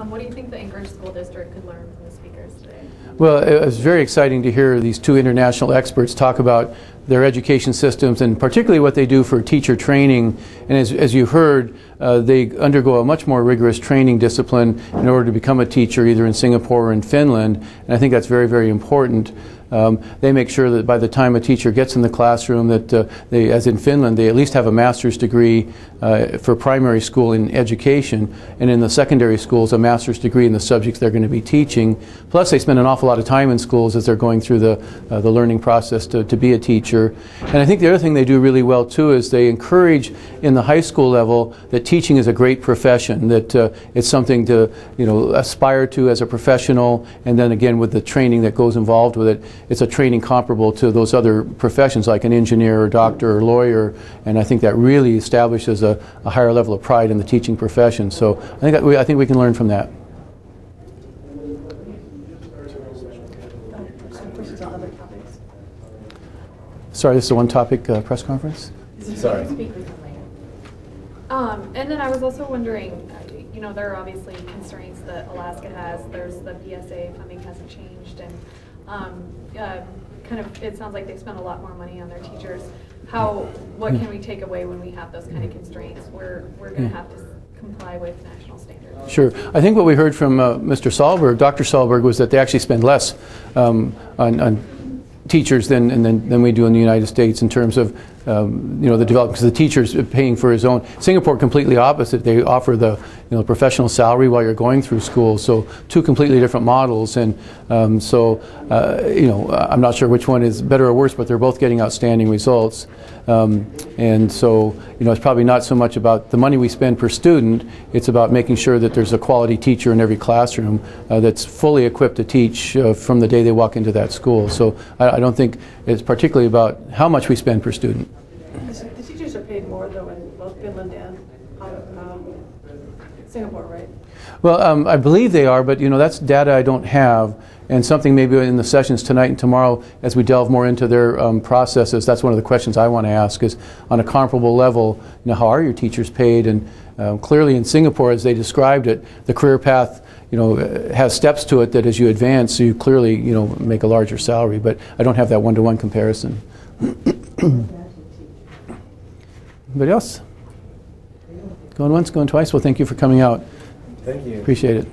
What do you think the Anchorage School District could learn from the speakers today? Well, it was very exciting to hear these two international experts talk about their education systems and particularly what they do for teacher training. And as you heard, they undergo a much more rigorous training discipline in order to become a teacher either in Singapore or in Finland. And I think that's very, very important. They make sure that by the time a teacher gets in the classroom that they, as in Finland, they at least have a master's degree for primary school in education, and in the secondary schools a master's degree in the subjects they're going to be teaching. Plus they spend an awful lot of time in schools as they're going through the learning process to be a teacher. And I think the other thing they do really well too is they encourage in the high school level that teaching is a great profession, that it's something to aspire to as a professional, and then again with the training that goes involved with it, it's a training comparable to those other professions like an engineer or doctor or lawyer, and I think that really establishes a higher level of pride in the teaching profession. So I think we can learn from that. Sorry, this is a one-topic press conference? Sorry. And then I was also wondering, there are obviously constraints that Alaska has. There's the PSA funding hasn't changed, and it sounds like they spend a lot more money on their teachers. What can we take away when we have those kind of constraints? We're going to have to comply with national standards. Sure. I think what we heard from Mr. Sahlberg, Dr. Sahlberg, was that they actually spend less on teachers than we do in the United States in terms of the development, because the teacher's paying for his own. Singapore completely opposite. They offer the professional salary while you're going through school. So two completely different models, and I'm not sure which one is better or worse, but they're both getting outstanding results. And so it's probably not so much about the money we spend per student. It's about making sure that there's a quality teacher in every classroom that's fully equipped to teach from the day they walk into that school. So I don't think it's particularly about how much we spend per student. The teachers are paid more, though, in both Finland and Singapore, right? Well, I believe they are, but that's data I don't have, and something maybe in the sessions tonight and tomorrow, as we delve more into their processes, that's one of the questions I want to ask, is on a comparable level, how are your teachers paid? And clearly in Singapore, as they described it, the career path has steps to it that as you advance, you clearly make a larger salary, but I don't have that one-to-one comparison. Anybody else? Going once, going twice? Well, thank you for coming out. Thank you. Appreciate it.